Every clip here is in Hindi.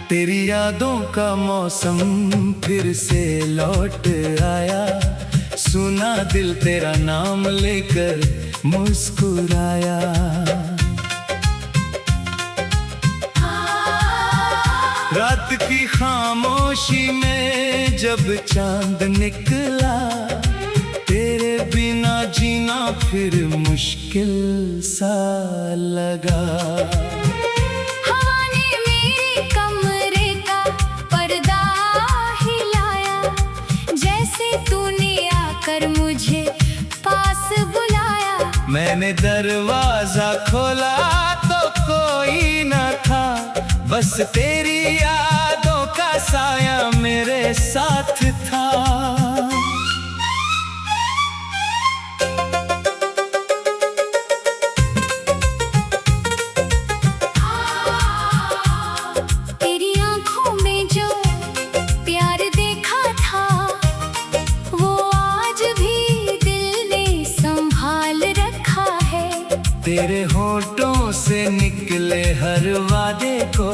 तेरी यादों का मौसम फिर से लौट आया, सुना दिल तेरा नाम लेकर मुस्कुराया। रात की खामोशी में जब चांद निकला, तेरे बिना जीना फिर मुश्किल सा लगा। हवा ने मेरे कमरे का पर्दा हिलाया, जैसे तूने आकर मुझे पास बुलाया। मैंने दरवाजा खोला तो कोई न था, बस तेरी यादों का साया मेरे साथ था। तेरी आंखों में जो प्यार देखा था, वो आज भी दिल ने संभाल रखा है। तेरे होठों से निकले हर वादे को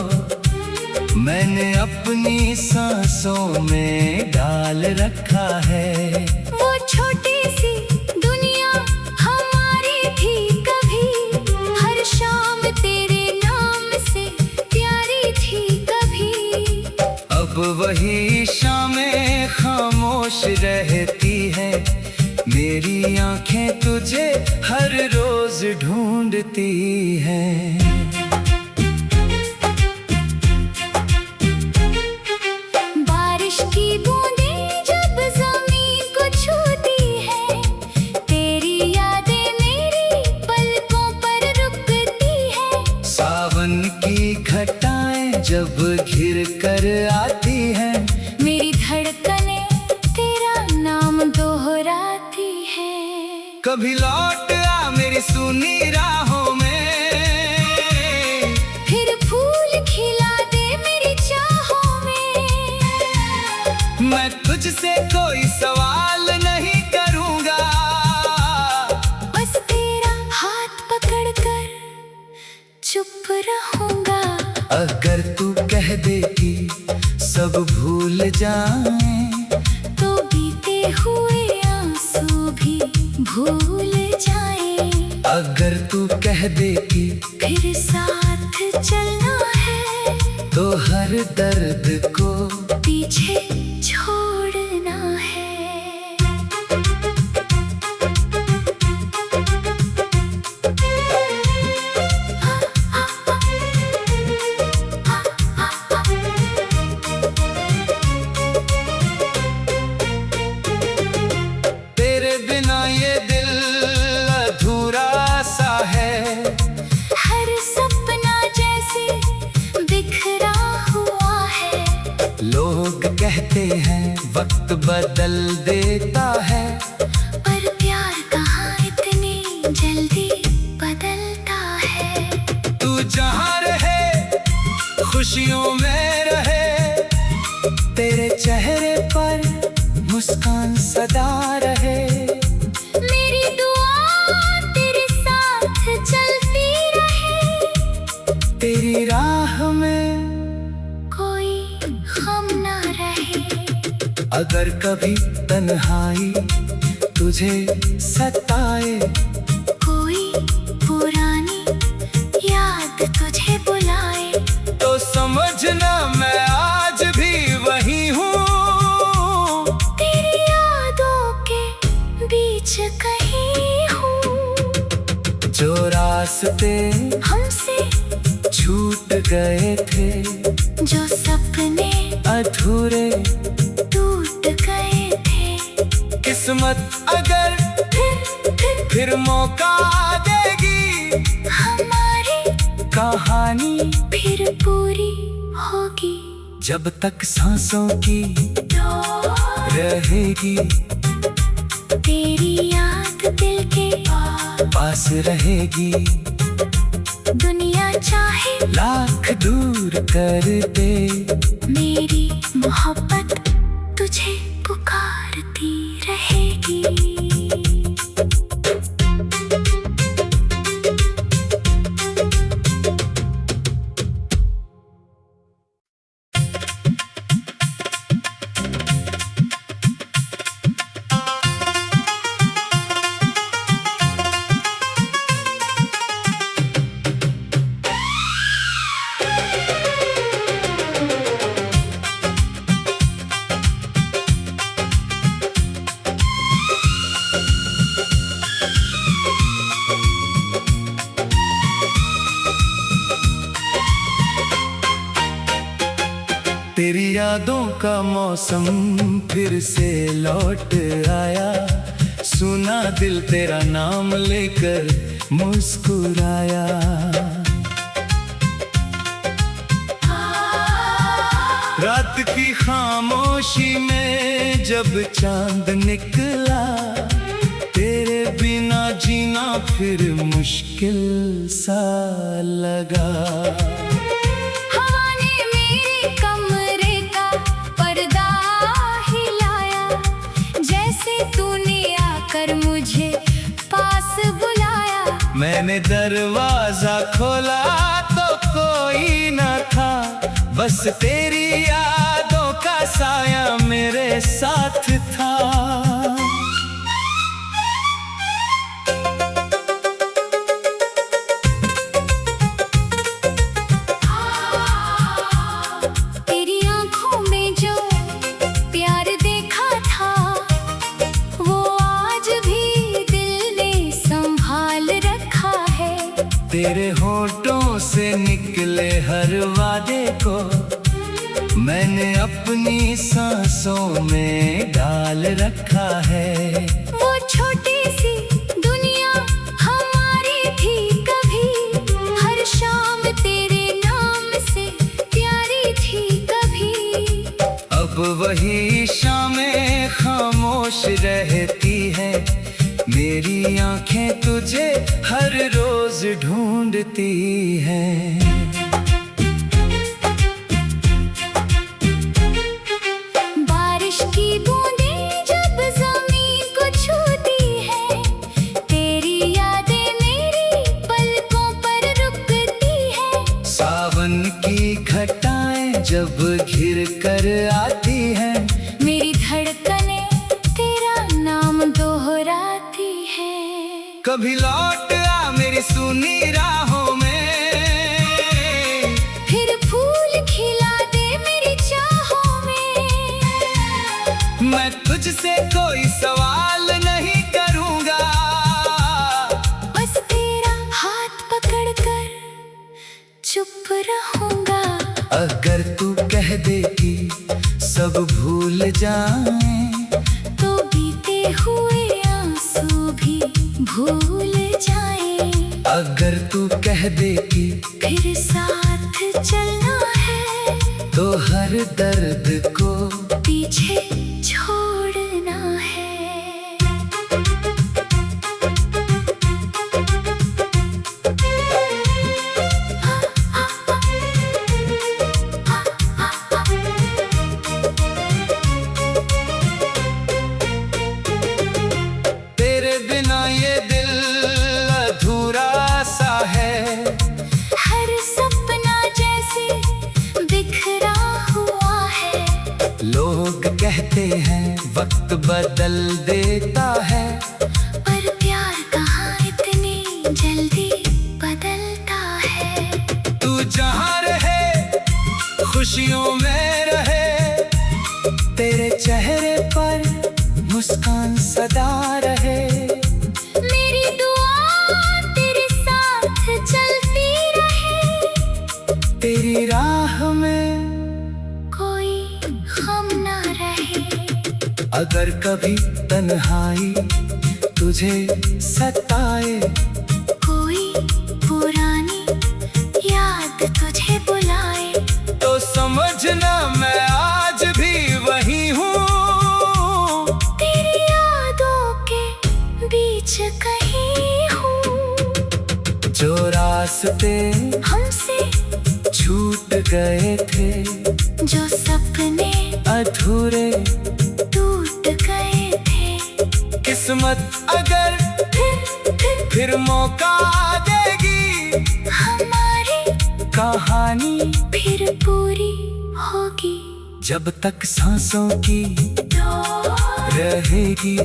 मैंने अपनी सांसों में डाल रखा है। वो छोटी सी दुनिया हमारी थी कभी, हर शाम तेरे नाम से प्यारी थी कभी। अब वही शामें खामोश रहती है, मेरी आंखें तुझे हर रोज ढूंढती हैं। बारिश की बूंदें जब ज़मीन को छूती है, तेरी यादें मेरी पलकों पर रुकती है। सावन की घटाएं जब घिर कर आती हैं, मेरी धड़कनें तेरा नाम दोहराती है। कभी लौट आ मेरी सुनी राहों में, फिर फूल खिला दे मेरी चाहों में। मैं तुझसे कोई सवाल नहीं करूंगा, बस तेरा हाथ पकड़कर चुप रहूंगा। अगर तू कह दे कि सब भूल जाएं, तो बीते हुए आंसू भी भूल जाए। अगर तू कह दे कि फिर साथ चलना है, तो हर दर्द को पीछे छोड़ना है। तेरे बिना ये दिल अधूरा सा है। हर सपना जैसे बिखरा हुआ है। लोग कहते हैं वक्त बदल देता है, पर प्यार कहाँ इतनी जल्दी बदलता है। तू जहाँ रहे खुशियों में रहे, तेरे चेहरे पर मुस्कान सदा रहे। मेरी दुआ तेरे साथ चलती रहे, तेरी राह में कोई गम ना रहे। अगर कभी तन्हाई तुझे सताए, कोई पुरानी याद तुझे बुलाए, तो समझना मैं आज भी वही हूँ। तेरी यादों के बीच कहीं हूँ। जो रास्ते हमसे छूट गए थे, जो सपने अधूरे टूट गए थे, किस्मत अगर फिर मौका देगी, हमारी कहानी फिर पूरी होगी। जब तक सांसों की रहेगी, तेरी याद दिल के पास रहेगी। दुनिया चाहे लाख दूर कर दे, मेरी मोहब्बत तुझे पुकारती रहेगी। तेरी यादों का मौसम फिर से लौट आया, सुना दिल तेरा नाम लेकर मुस्कुराया। रात की खामोशी में जब चांद निकला, तेरे बिना जीना फिर मुश्किल सा लगा। हवा ने मेरे कमरे का पर्दा हिलाया, जैसे तूने आकर मुझे पास बुलाया। मैंने दरवाजा खोला तो कोई न था, बस तेरी यादों का साया मेरे साथ था। तेरी आंखों में जो प्यार देखा था, वो आज भी दिल ने संभाल रखा है। तेरे होठों से निकले हर वादे को मैंने अपनी सांसों में डाल रखा है। वो छोटी सी दुनिया हमारी थी कभी, हर शाम तेरे नाम से प्यारी थी कभी। अब वही शामें खामोश रहती है, मेरी आंखें तुझे हर रोज ढूंढती हैं। बारिश की बूंदें जब ज़मीन को छूती है, तेरी यादें मेरी पलकों पर रुकती है। सावन की घटाएं जब घिर कर आती हैं, मेरी धड़कनें तेरा नाम दोहराती है। कभी लौट आ मेरी सुनी राहों में, फिर फूल खिला दे मेरी चाहों में। मैं तुझसे कोई सवाल नहीं करूंगा, बस तेरा हाथ पकड़कर चुप रहूंगा। अगर तू कह दे कि सब भूल जाएं, तो बीते हुए आंसू भी भूल जाए। अगर तू कह दे कि फिर साथ चलना है, तो हर दर्द को पीछे छोड़ना है। तेरे बिना ये दिल अधूरा सा है। हर सपना जैसे बिखरा हुआ है। लोग कहते हैं वक्त बदल देता है, पर प्यार कहाँ इतनी जल्दी बदलता है। तू जहाँ रहे खुशियों में रहे, तेरे चेहरे पर मुस्कान सदा रहे। मेरी दुआ तेरे साथ चलती रहे, तेरी राह में कोई गम ना रहे। अगर कभी तन्हाई तुझे सताए, कोई पुरानी याद तुझे बुलाए, तो समझना मैं आज भी वही हूँ। तेरी यादों के बीच कहीं हूँ। जो रास्ते हमसे छूट गए थे, जो सपने अधूरे टूट गए थे। किस्मत अगर फिर मौका देगी, हमारी कहानी फिर पूरी होगी। जब तक सांसों की रहेगी,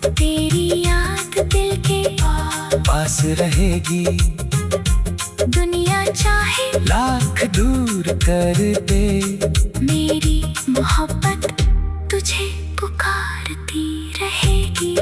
तेरी याद दिल के पास रहेगी। दुनिया चाहे लाख दूर कर दे, मेरी मोहब्बत तुझे पुकारती रहेगी।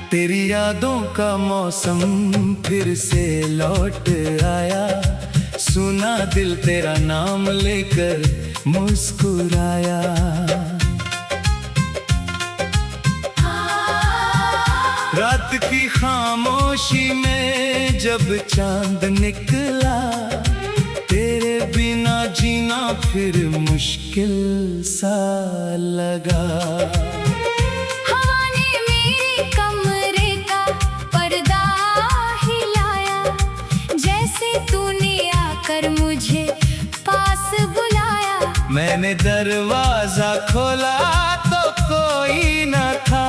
तेरी यादों का मौसम फिर से लौट आया, सुना दिल तेरा नाम लेकर मुस्कुराया। रात की खामोशी में जब चांद निकला, तेरे बिना जीना फिर मुश्किल सा लगा। हवा ने मेरे कमरे का पर्दा हिलाया, जैसे तूने आकर मुझे पास बुलाया। मैंने दरवाजा खोला तो कोई न था,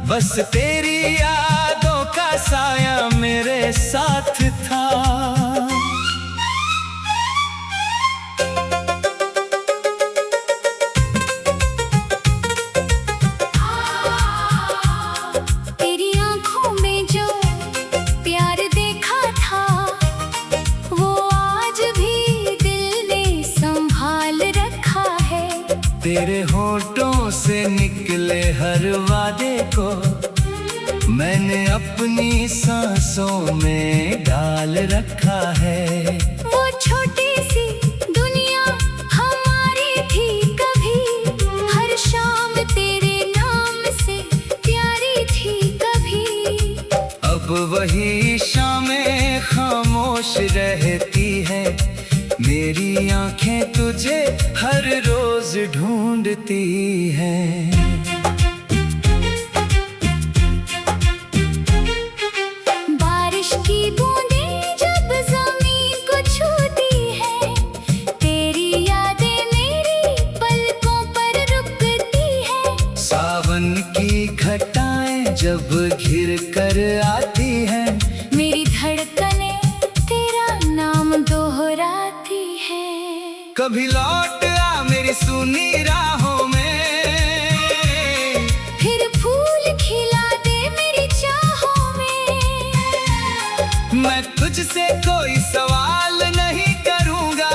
बस तेरी यादों का साया मेरे साथ था। तेरी आंखों में जो प्यार देखा था, वो आज भी दिल ने संभाल रखा है। तेरे होठों से निकले हर वादे को मैंने अपनी सांसों में डाल रखा है। वो छोटी सी दुनिया हमारी थी कभी, हर शाम तेरे नाम से प्यारी थी कभी। अब वही शामें खामोश रहती है, मेरी आंखें तुझे हर रोज ढूंढती हैं। बारिश की बूंदें जब ज़मीन को छूती है, तेरी यादें मेरी पलकों पर रुकती है। सावन की घटाएं जब घिर कर आती हैं, मेरी धड़कनें तेरा नाम दोहराती है। कभी लौट आ मेरी सुनी राहों में, फिर फूल खिला दे मेरी चाहों में। मैं तुझसे कोई सवाल नहीं करूंगा,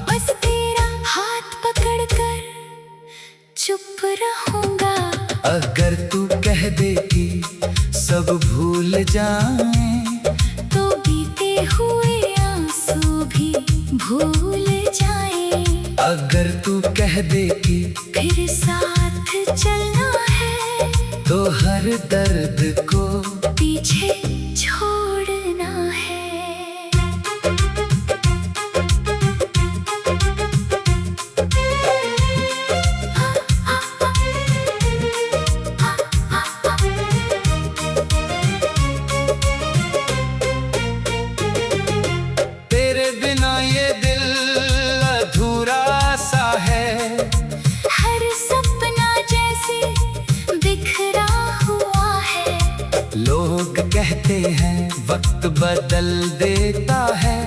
बस तेरा हाथ पकड़कर चुप रहूंगा। अगर तू कह दे कि सब भूल जाएं, तो बीते हुए आंसू भी भूल जाए। अगर तू कह दे कि फिर साथ चलना है, तो हर दर्द को पीछे छोड़ना है। तेरे बिना ये दिल अधूरा सा है। हर सपना जैसे बिखरा हुआ है। लोग कहते हैं वक्त बदल देता है,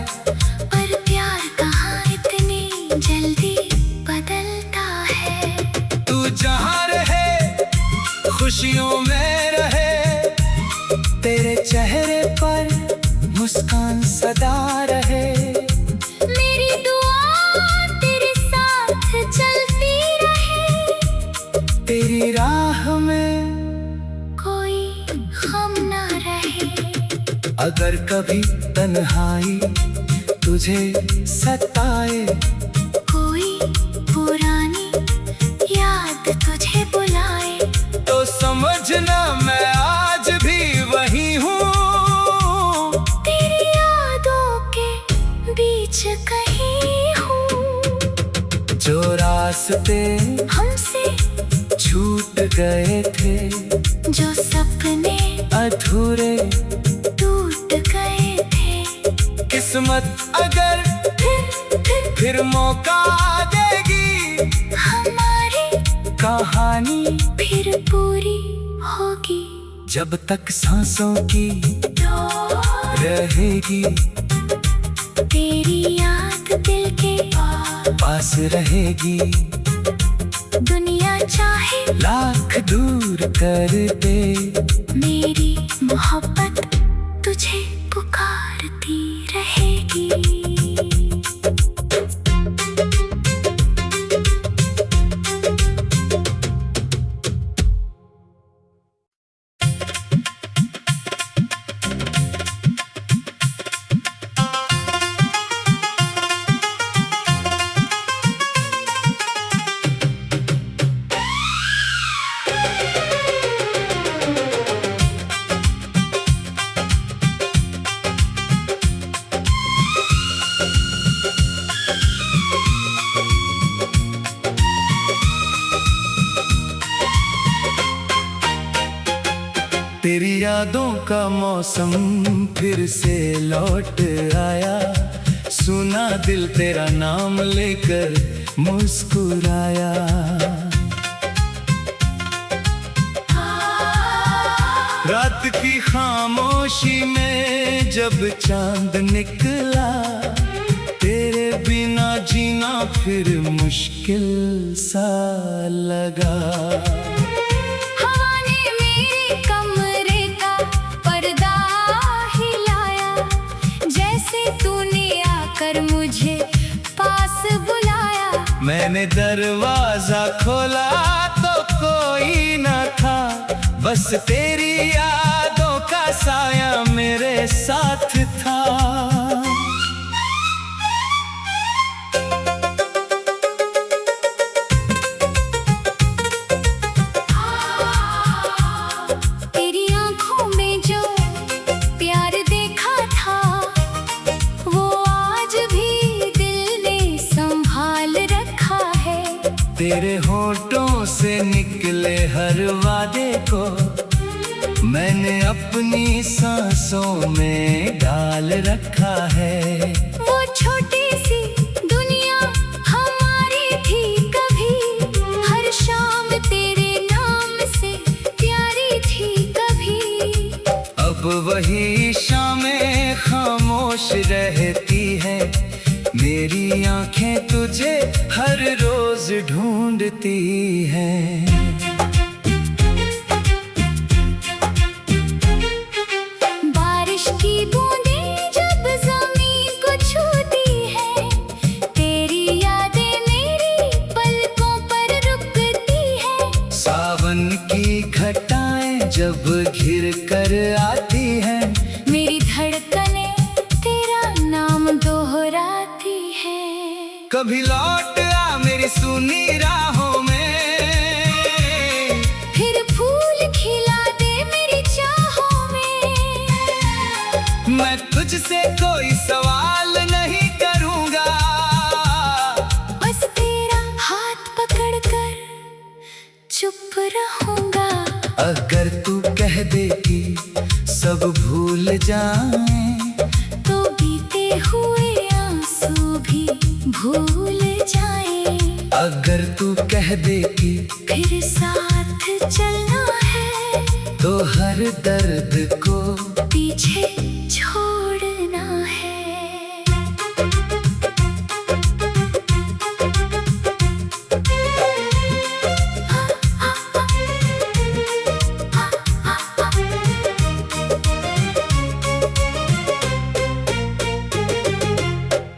पर प्यार कहाँ इतनी जल्दी बदलता है। तू जहाँ रहे खुशियों में रहे, तेरे चेहरे पर मुस्कान सदा रहे। मेरी दुआ तेरे साथ चलती रहे, तेरी राह में कोई गम ना रहे। अगर कभी तन्हाई तुझे सताए, कोई पुरानी याद तुझे बुलाए, तो समझना मैं आज भी वही हूँ। तेरी यादों के बीच कहीं हूँ। जो रास्ते हमसे छूट गए थे, जो सपने अधूरे टूट गए थे। किस्मत अगर फिर मौका देगी, हमारी कहानी फिर पूरी होगी। जब तक सांसों की रहेगी, तेरी याद दिल के पास रहेगी। दुनिया चाहे लाख दूर कर दे। मेरी मोहब्बत तुझे पुकारती रहेगी। तेरी यादों का मौसम फिर से लौट आया, सुना दिल तेरा नाम लेकर मुस्कुराया। रात की खामोशी में जब चांद निकला, तेरे बिना जीना फिर मुश्किल सा लगा। मुझे पास बुलाया, मैंने दरवाजा खोला तो कोई न था, बस तेरी यादों का साया मेरे साथ था। तेरी आंखों में जो प्यार देखा था, तेरे होठों से निकले हर वादे को मैंने अपनी सांसों में डाल रखा है। वो छोटी सी दुनिया हमारी थी कभी, हर शाम तेरे नाम से प्यारी थी कभी। अब वही शामें खामोश रहती है, मेरी आंखें तुझे हर रोज ढूंढती हैं। बारिश की बूंदें जब ज़मीन को छूती है, तेरी यादें मेरी पलकों पर रुकती है। सावन की घटाएं जब घिर कर आती हैं, मेरी धड़कनें तेरा नाम दोहराती है। कभी लौट आ मेरी सुनी राहों में, फिर फूल खिला दे मेरी चाहों में। मैं तुझसे कोई सवाल नहीं करूंगा, बस तेरा हाथ पकड़कर चुप रहूंगा। अगर तू कह दे कि सब भूल जाएं, तो बीते हुए आंसू भी भूल जाए। अगर तू कह दे कि फिर साथ चलना है, तो हर दर्द को पीछे छोड़ना है।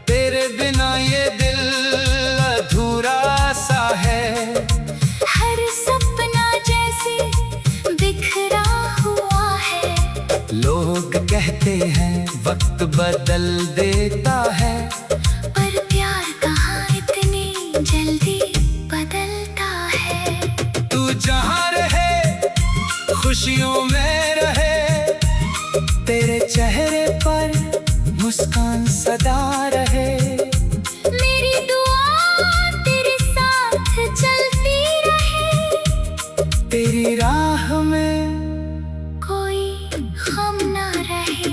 तेरे बिना ये दिल अधूरा सा है, हर सपना जैसे बिखरा हुआ है। लोग कहते हैं वक्त बदल देता है, पर प्यार कहाँ इतनी जल्दी बदलता है। तू जहाँ रहे खुशियों में रहे, तेरे चेहरे पर मुस्कान सदा रहे। मेरी दुआ तेरे साथ चलती रहे, तेरी राह में कोई गम ना रहे।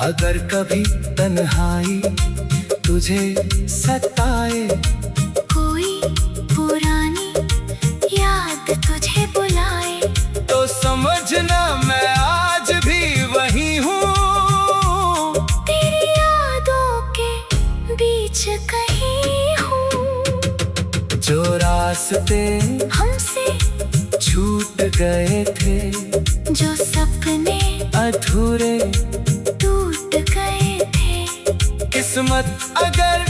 अगर कभी तन्हाई तुझे सताए, कोई पुरानी याद तुझे बुलाए, तो समझना मैं आज भी वही हूँ। तेरी यादों के बीच कहीं हूँ। जो रास्ते हम गए थे, जो सपने अधूरे टूट गए थे। किस्मत अगर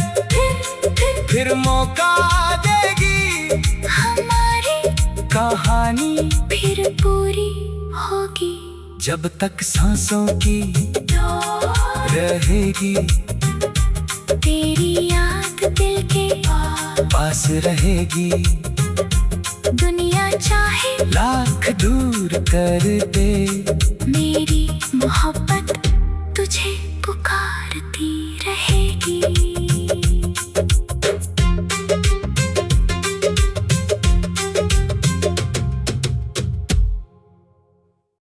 फिर मौका देगी, हमारी कहानी फिर पूरी होगी। जब तक सांसों की रहेगी, तेरी याद दिल के पास रहेगी। दुनिया चाहे लाख दूर कर दे, मेरी मोहब्बत तुझे